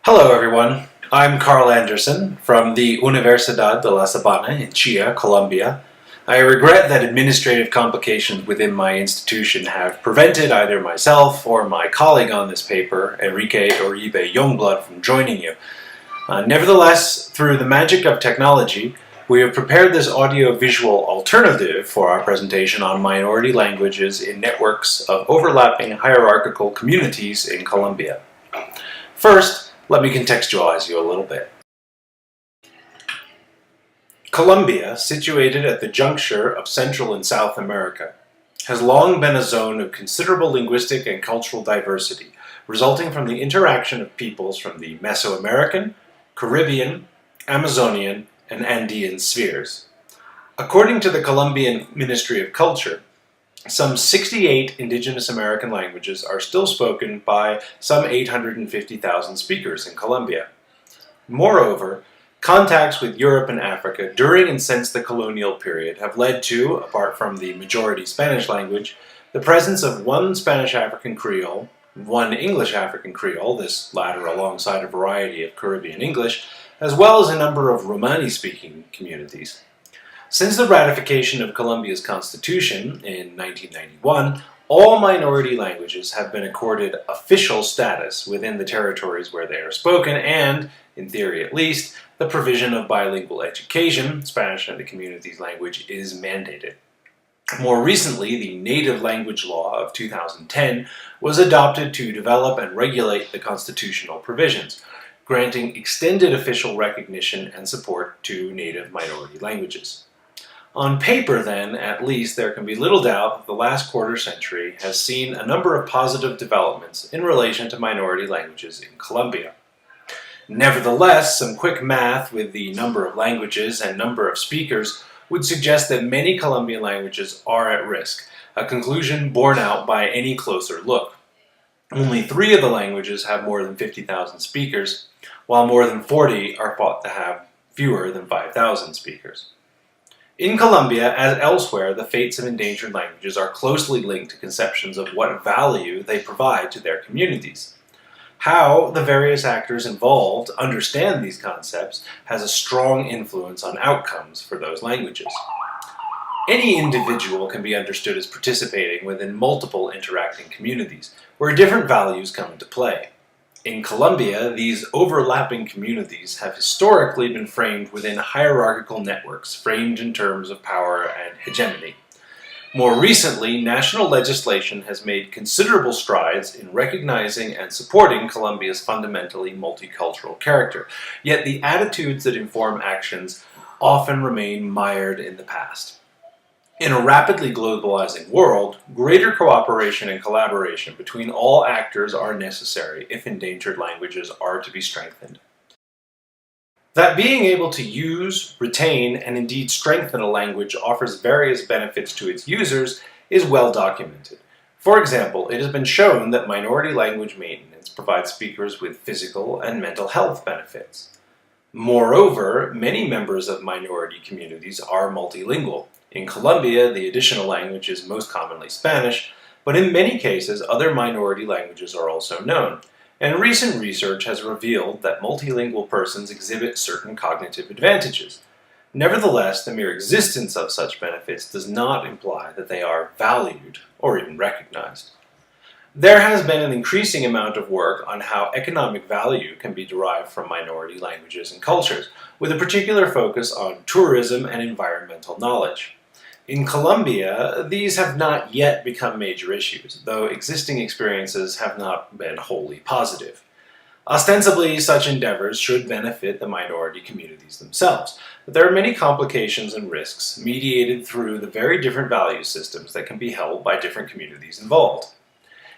Hello everyone, I'm Carl Anderson from the Universidad de La Sabana in Chía, Colombia. I regret that administrative complications within my institution have prevented either myself or my colleague on this paper, Enrique Uribe-Jongbloed, from joining you. Nevertheless, through the magic of technology, we have prepared this audio-visual alternative for our presentation on minority languages in networks of overlapping hierarchical communities in Colombia. First, let me contextualize you a little bit. Colombia, situated at the juncture of Central and South America, has long been a zone of considerable linguistic and cultural diversity, resulting from the interaction of peoples from the Mesoamerican, Caribbean, Amazonian, and Andean spheres. According to the Colombian Ministry of Culture, some 68 indigenous American languages are still spoken by some 850,000 speakers in Colombia. Moreover, contacts with Europe and Africa during and since the colonial period have led to, apart from the majority Spanish language, the presence of one Spanish African Creole, one English African Creole, this latter alongside a variety of Caribbean English, as well as a number of Romani-speaking communities. Since the ratification of Colombia's constitution in 1991, all minority languages have been accorded official status within the territories where they are spoken and, in theory at least, the provision of bilingual education, Spanish and the community's language, is mandated. More recently, the Native Language Law of 2010 was adopted to develop and regulate the constitutional provisions, granting extended official recognition and support to native minority languages. On paper, then, at least, there can be little doubt that the last quarter century has seen a number of positive developments in relation to minority languages in Colombia. Nevertheless, some quick math with the number of languages and number of speakers would suggest that many Colombian languages are at risk, a conclusion borne out by any closer look. Only 3 of the languages have more than 50,000 speakers, while more than 40 are thought to have fewer than 5,000 speakers. In Colombia, as elsewhere, the fates of endangered languages are closely linked to conceptions of what value they provide to their communities. How the various actors involved understand these concepts has a strong influence on outcomes for those languages. Any individual can be understood as participating within multiple interacting communities, where different values come into play. In Colombia, these overlapping communities have historically been framed within hierarchical networks, framed in terms of power and hegemony. More recently, national legislation has made considerable strides in recognizing and supporting Colombia's fundamentally multicultural character, yet the attitudes that inform actions often remain mired in the past. In a rapidly globalizing world, greater cooperation and collaboration between all actors are necessary if endangered languages are to be strengthened. That being able to use, retain, and indeed strengthen a language offers various benefits to its users is well documented. For example, it has been shown that minority language maintenance provides speakers with physical and mental health benefits. Moreover, many members of minority communities are multilingual. In Colombia, the additional language is most commonly Spanish, but in many cases other minority languages are also known, and recent research has revealed that multilingual persons exhibit certain cognitive advantages. Nevertheless, the mere existence of such benefits does not imply that they are valued or even recognized. There has been an increasing amount of work on how economic value can be derived from minority languages and cultures, with a particular focus on tourism and environmental knowledge. In Colombia, these have not yet become major issues, though existing experiences have not been wholly positive. Ostensibly, such endeavors should benefit the minority communities themselves, but there are many complications and risks mediated through the very different value systems that can be held by different communities involved.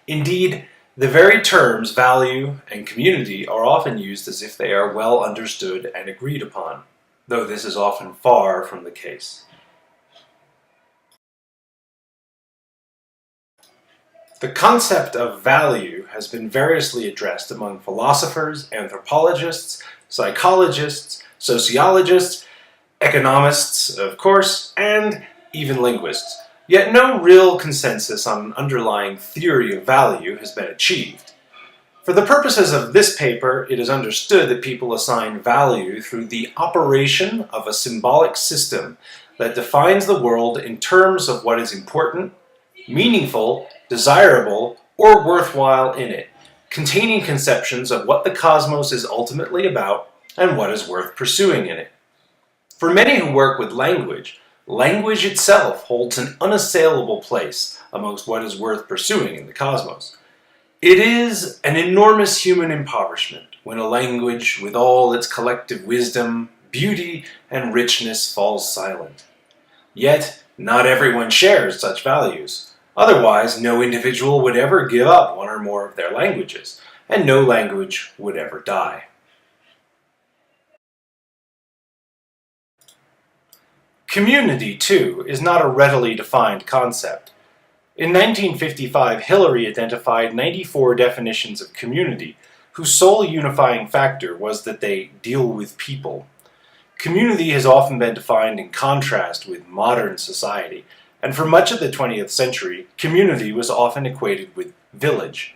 Indeed, the very terms value and community are often used as if they are well understood and agreed upon, though this is often far from the case. The concept of value has been variously addressed among philosophers, anthropologists, psychologists, sociologists, economists, of course, and even linguists. Yet no real consensus on an underlying theory of value has been achieved. For the purposes of this paper, it is understood that people assign value through the operation of a symbolic system that defines the world in terms of what is important, meaningful, desirable, or worthwhile in it, containing conceptions of what the cosmos is ultimately about and what is worth pursuing in it. For many who work with language, language itself holds an unassailable place amongst what is worth pursuing in the cosmos. It is an enormous human impoverishment when a language with all its collective wisdom, beauty, and richness falls silent. Yet, not everyone shares such values. Otherwise, no individual would ever give up one or more of their languages, and no language would ever die. Community, too, is not a readily defined concept. In 1955, Hillary identified 94 definitions of community, whose sole unifying factor was that they deal with people. Community has often been defined in contrast with modern society, and for much of the 20th century, community was often equated with village.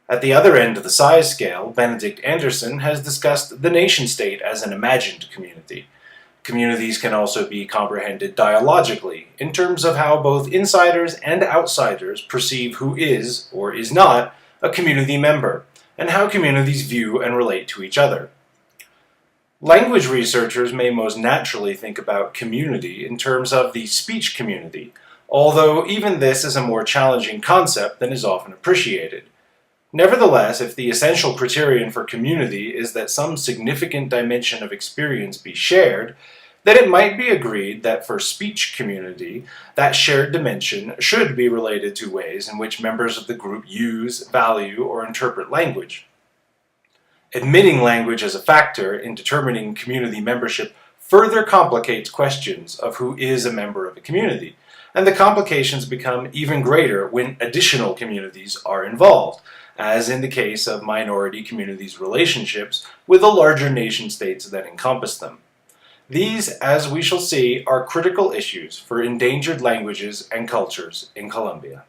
At the other end of the size scale, Benedict Anderson has discussed the nation-state as an imagined community. Communities can also be comprehended dialogically, in terms of how both insiders and outsiders perceive who is, or is not, a community member, and how communities view and relate to each other. Language researchers may most naturally think about community in terms of the speech community, although even this is a more challenging concept than is often appreciated. Nevertheless, if the essential criterion for community is that some significant dimension of experience be shared, then it might be agreed that for speech community, that shared dimension should be related to ways in which members of the group use, value, or interpret language. Admitting language as a factor in determining community membership further complicates questions of who is a member of a community, and the complications become even greater when additional communities are involved, as in the case of minority communities' relationships with the larger nation-states that encompass them. These, as we shall see, are critical issues for endangered languages and cultures in Colombia.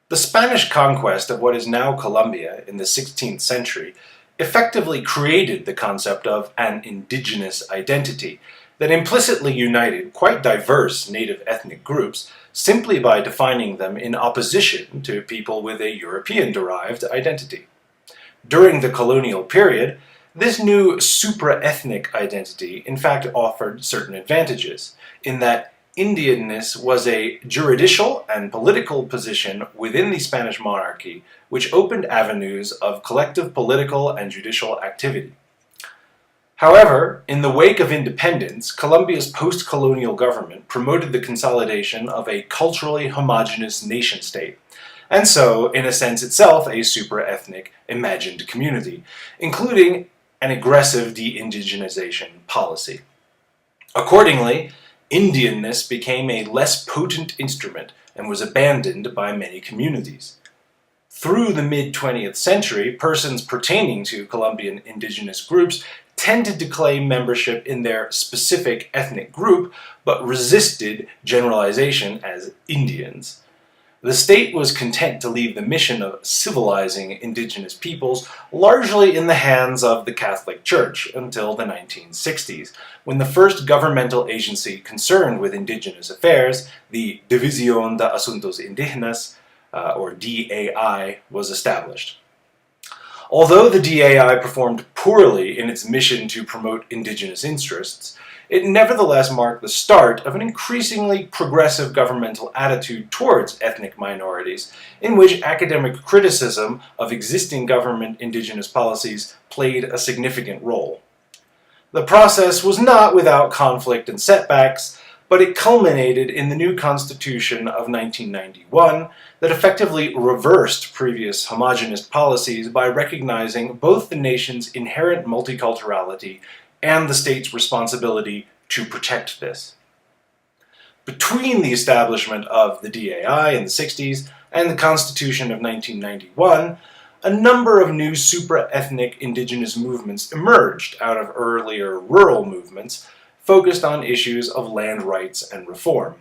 The Spanish conquest of what is now Colombia in the 16th century effectively created the concept of an indigenous identity that implicitly united quite diverse native ethnic groups simply by defining them in opposition to people with a European-derived identity. During the colonial period, this new supra-ethnic identity in fact offered certain advantages, in that Indianness was a juridical and political position within the Spanish monarchy which opened avenues of collective political and judicial activity. However, in the wake of independence, Colombia's post-colonial government promoted the consolidation of a culturally homogeneous nation-state, and so, in a sense itself, a supra-ethnic, imagined community, including an aggressive de-indigenization policy. Accordingly, Indianness became a less potent instrument and was abandoned by many communities. Through the mid-20th century, persons pertaining to Colombian indigenous groups tended to claim membership in their specific ethnic group, but resisted generalization as Indians. The state was content to leave the mission of civilizing indigenous peoples largely in the hands of the Catholic Church until the 1960s, when the first governmental agency concerned with indigenous affairs, the División de Asuntos Indígenas, or DAI, was established. Although the DAI performed poorly in its mission to promote indigenous interests, it nevertheless marked the start of an increasingly progressive governmental attitude towards ethnic minorities, in which academic criticism of existing government indigenous policies played a significant role. The process was not without conflict and setbacks, but it culminated in the new Constitution of 1991 that effectively reversed previous homogenist policies by recognizing both the nation's inherent multiculturality and the state's responsibility to protect this. Between the establishment of the DAI in the 60s and the Constitution of 1991, a number of new supra-ethnic indigenous movements emerged out of earlier rural movements focused on issues of land rights and reform.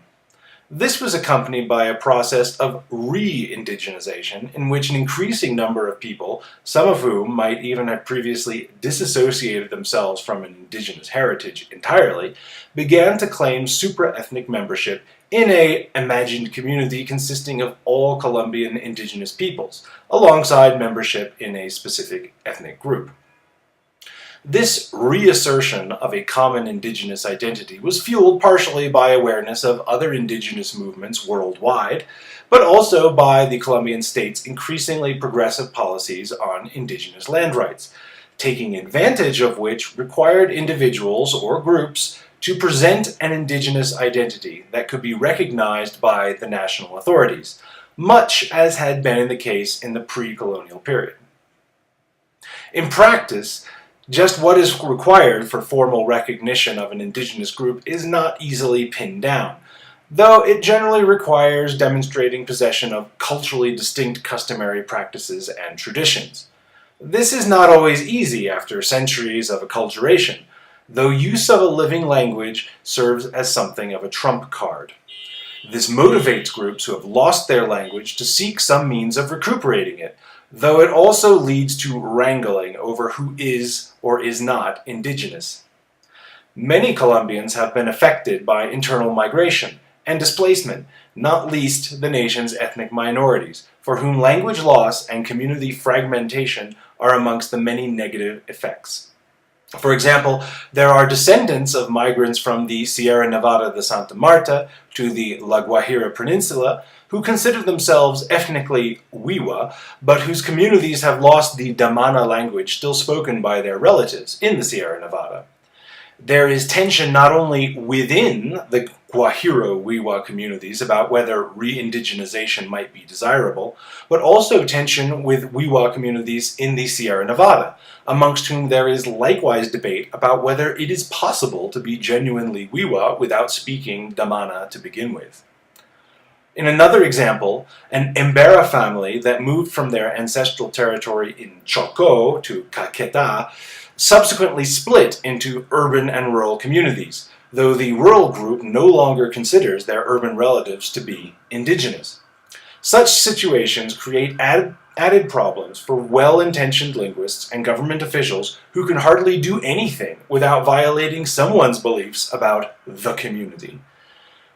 This was accompanied by a process of re-indigenization in which an increasing number of people, some of whom might even have previously disassociated themselves from an indigenous heritage entirely, began to claim supra-ethnic membership in an imagined community consisting of all Colombian indigenous peoples, alongside membership in a specific ethnic group. This reassertion of a common indigenous identity was fueled partially by awareness of other indigenous movements worldwide, but also by the Colombian state's increasingly progressive policies on indigenous land rights, taking advantage of which required individuals or groups to present an indigenous identity that could be recognized by the national authorities, much as had been the case in the pre-colonial period. In practice, just what is required for formal recognition of an indigenous group is not easily pinned down, though it generally requires demonstrating possession of culturally distinct customary practices and traditions. This is not always easy after centuries of acculturation, though use of a living language serves as something of a trump card. This motivates groups who have lost their language to seek some means of recuperating it, though it also leads to wrangling over who is or is not indigenous. Many Colombians have been affected by internal migration and displacement, not least the nation's ethnic minorities, for whom language loss and community fragmentation are amongst the many negative effects. For example, there are descendants of migrants from the Sierra Nevada de Santa Marta to the La Guajira Peninsula who consider themselves ethnically Wiwa, but whose communities have lost the Damana language still spoken by their relatives in the Sierra Nevada. There is tension not only within the Guajiro Wiwa communities about whether re-indigenization might be desirable, but also tension with Wiwa communities in the Sierra Nevada, amongst whom there is likewise debate about whether it is possible to be genuinely Wiwa without speaking Damana to begin with. In another example, an Embera family that moved from their ancestral territory in Chocó to Caquetá subsequently split into urban and rural communities, though the rural group no longer considers their urban relatives to be indigenous. Such situations create added problems for well-intentioned linguists and government officials who can hardly do anything without violating someone's beliefs about the community.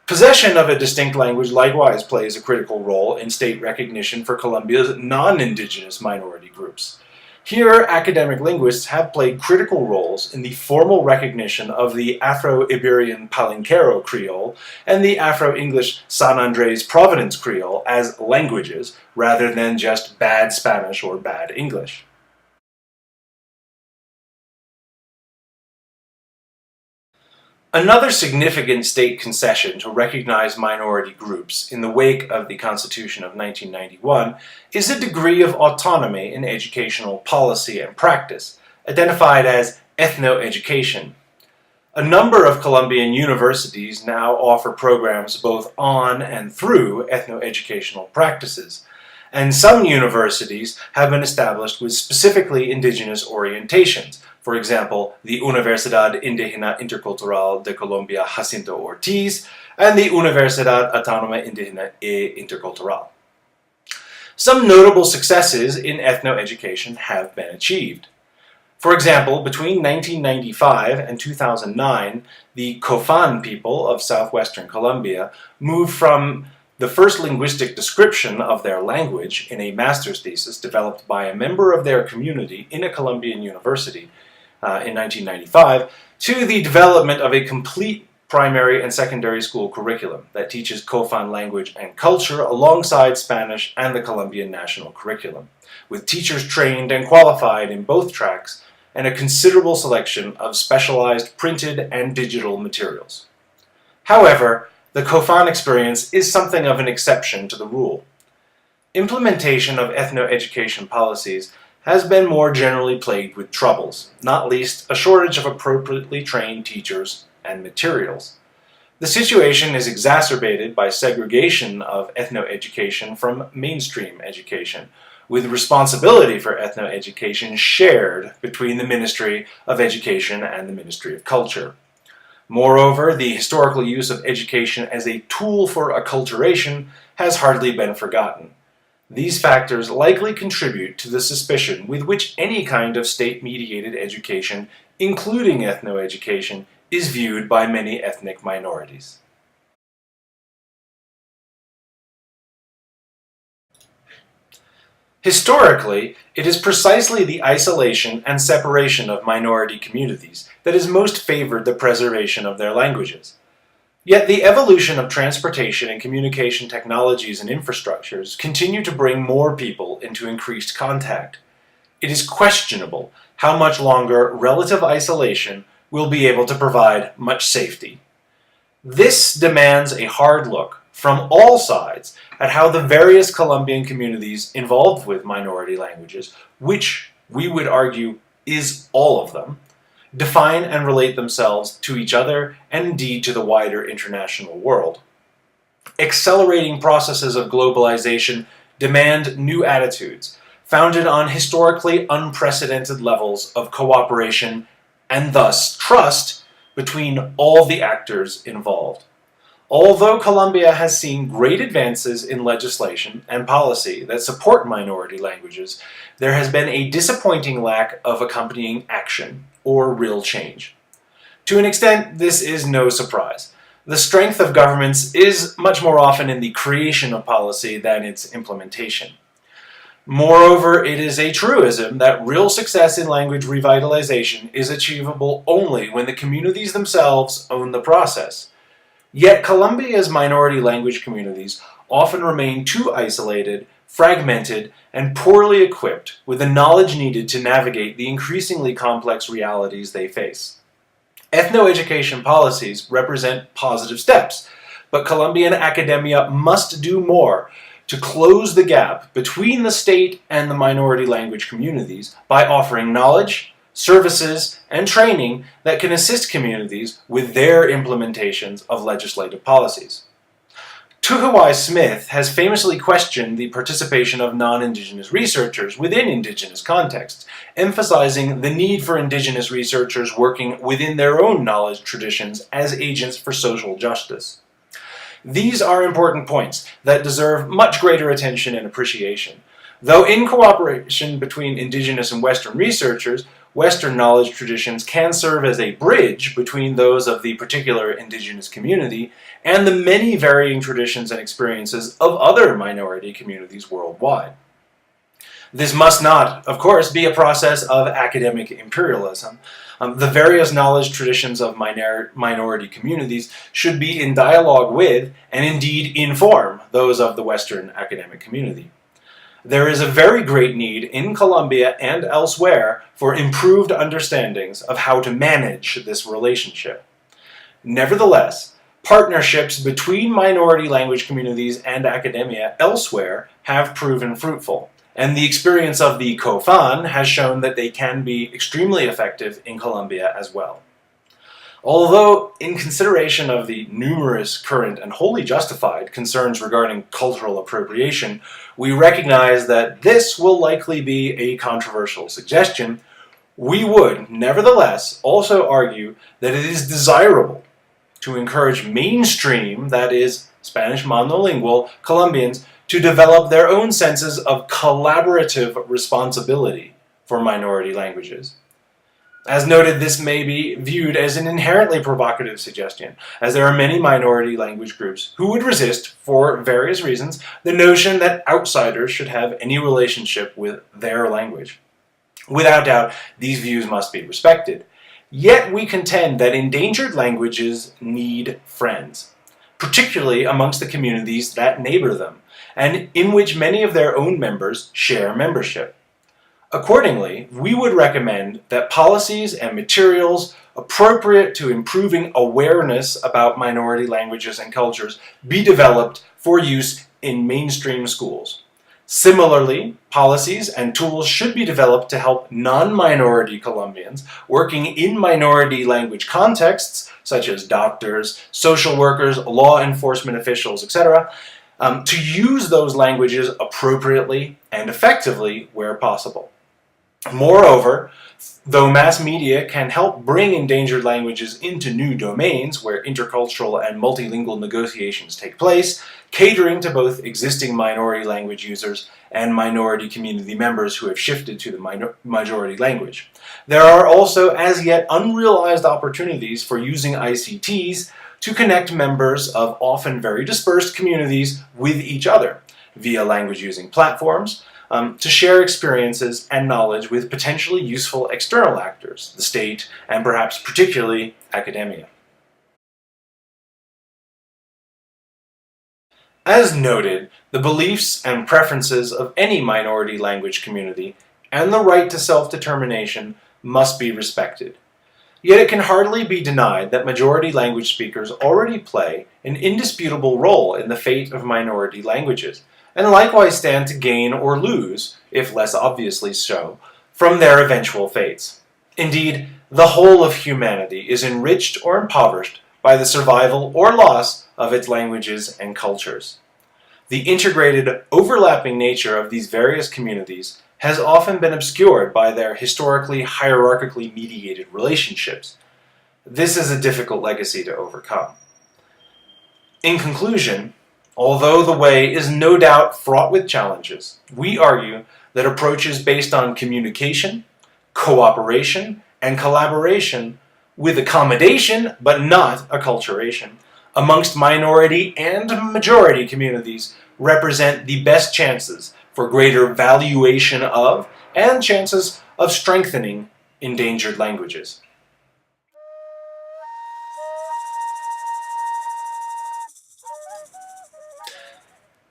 Possession of a distinct language likewise plays a critical role in state recognition for Colombia's non-indigenous minority groups. Here, academic linguists have played critical roles in the formal recognition of the Afro-Iberian Palenquero Creole and the Afro-English San Andrés Providence Creole as languages rather than just bad Spanish or bad English. Another significant state concession to recognize minority groups in the wake of the Constitution of 1991 is a degree of autonomy in educational policy and practice, identified as ethno-education. A number of Colombian universities now offer programs both on and through ethno-educational practices, and some universities have been established with specifically indigenous orientations. For example, the Universidad Indígena Intercultural de Colombia Jacinto Ortiz and the Universidad Autónoma Indígena e Intercultural. Some notable successes in ethno-education have been achieved. For example, between 1995 and 2009, the Cofán people of southwestern Colombia moved from the first linguistic description of their language in a master's thesis developed by a member of their community in a Colombian university in 1995, to the development of a complete primary and secondary school curriculum that teaches Cofán language and culture alongside Spanish and the Colombian national curriculum, with teachers trained and qualified in both tracks and a considerable selection of specialized printed and digital materials. However, the Cofán experience is something of an exception to the rule. Implementation of ethno-education policies has been more generally plagued with troubles, not least a shortage of appropriately trained teachers and materials. The situation is exacerbated by segregation of ethno-education from mainstream education, with responsibility for ethno-education shared between the Ministry of Education and the Ministry of Culture. Moreover, the historical use of education as a tool for acculturation has hardly been forgotten. These factors likely contribute to the suspicion with which any kind of state-mediated education, including ethnoeducation, is viewed by many ethnic minorities. Historically, it is precisely the isolation and separation of minority communities that has most favored the preservation of their languages. Yet the evolution of transportation and communication technologies and infrastructures continue to bring more people into increased contact. It is questionable how much longer relative isolation will be able to provide much safety. This demands a hard look from all sides at how the various Colombian communities involved with minority languages, which we would argue is all of them, define and relate themselves to each other and indeed to the wider international world. Accelerating processes of globalization demand new attitudes, founded on historically unprecedented levels of cooperation and thus trust between all the actors involved. Although Colombia has seen great advances in legislation and policy that support minority languages, there has been a disappointing lack of accompanying action or real change. To an extent, this is no surprise. The strength of governments is much more often in the creation of policy than its implementation. Moreover, it is a truism that real success in language revitalization is achievable only when the communities themselves own the process. Yet Colombia's minority language communities often remain too isolated, fragmented, and poorly equipped with the knowledge needed to navigate the increasingly complex realities they face. Ethnoeducation policies represent positive steps, but Colombian academia must do more to close the gap between the state and the minority language communities by offering knowledge, services, and training that can assist communities with their implementations of legislative policies. Tuhiwai Smith has famously questioned the participation of non-Indigenous researchers within Indigenous contexts, emphasizing the need for Indigenous researchers working within their own knowledge traditions as agents for social justice. These are important points that deserve much greater attention and appreciation. Though in cooperation between Indigenous and Western researchers, Western knowledge traditions can serve as a bridge between those of the particular Indigenous community and the many varying traditions and experiences of other minority communities worldwide. This must not, of course, be a process of academic imperialism. The various knowledge traditions of minority communities should be in dialogue with, and indeed inform, those of the Western academic community. There is a very great need in Colombia and elsewhere for improved understandings of how to manage this relationship. Nevertheless, partnerships between minority language communities and academia elsewhere have proven fruitful, and the experience of the COFAN has shown that they can be extremely effective in Colombia as well. Although, in consideration of the numerous current and wholly justified concerns regarding cultural appropriation, we recognize that this will likely be a controversial suggestion, we would, nevertheless, also argue that it is desirable to encourage mainstream, that is, Spanish monolingual, Colombians to develop their own senses of collaborative responsibility for minority languages. As noted, this may be viewed as an inherently provocative suggestion, as there are many minority language groups who would resist, for various reasons, the notion that outsiders should have any relationship with their language. Without doubt, these views must be respected. Yet we contend that endangered languages need friends, particularly amongst the communities that neighbor them, and in which many of their own members share membership. Accordingly, we would recommend that policies and materials appropriate to improving awareness about minority languages and cultures be developed for use in mainstream schools. Similarly, policies and tools should be developed to help non-minority Colombians working in minority language contexts, such as doctors, social workers, law enforcement officials, etc., to use those languages appropriately and effectively where possible. Moreover, though mass media can help bring endangered languages into new domains where intercultural and multilingual negotiations take place, catering to both existing minority language users and minority community members who have shifted to the majority language, there are also as yet unrealized opportunities for using ICTs to connect members of often very dispersed communities with each other via language-using platforms, to share experiences and knowledge with potentially useful external actors, the state, and perhaps particularly academia. As noted, the beliefs and preferences of any minority language community and the right to self-determination must be respected. Yet it can hardly be denied that majority language speakers already play an indisputable role in the fate of minority languages, and likewise stand to gain or lose, if less obviously so, from their eventual fates. Indeed, the whole of humanity is enriched or impoverished by the survival or loss of its languages and cultures. The integrated, overlapping nature of these various communities has often been obscured by their historically hierarchically mediated relationships. This is a difficult legacy to overcome. In conclusion, although the way is no doubt fraught with challenges, we argue that approaches based on communication, cooperation, and collaboration with accommodation, but not acculturation, amongst minority and majority communities represent the best chances for greater valuation of and chances of strengthening endangered languages.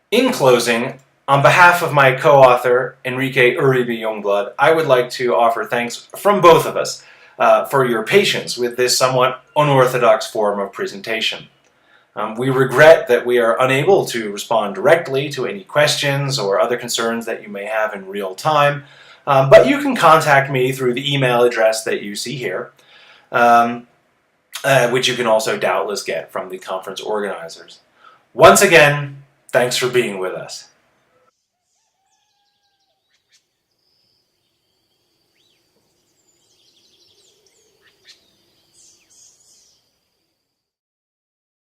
In closing, on behalf of my co-author, Enrique Uribe-Jongbloed, I would like to offer thanks from both of us for your patience with this somewhat unorthodox form of presentation. We regret that we are unable to respond directly to any questions or other concerns that you may have in real time, but you can contact me through the email address that you see here, which you can also doubtless get from the conference organizers. Once again, thanks for being with us.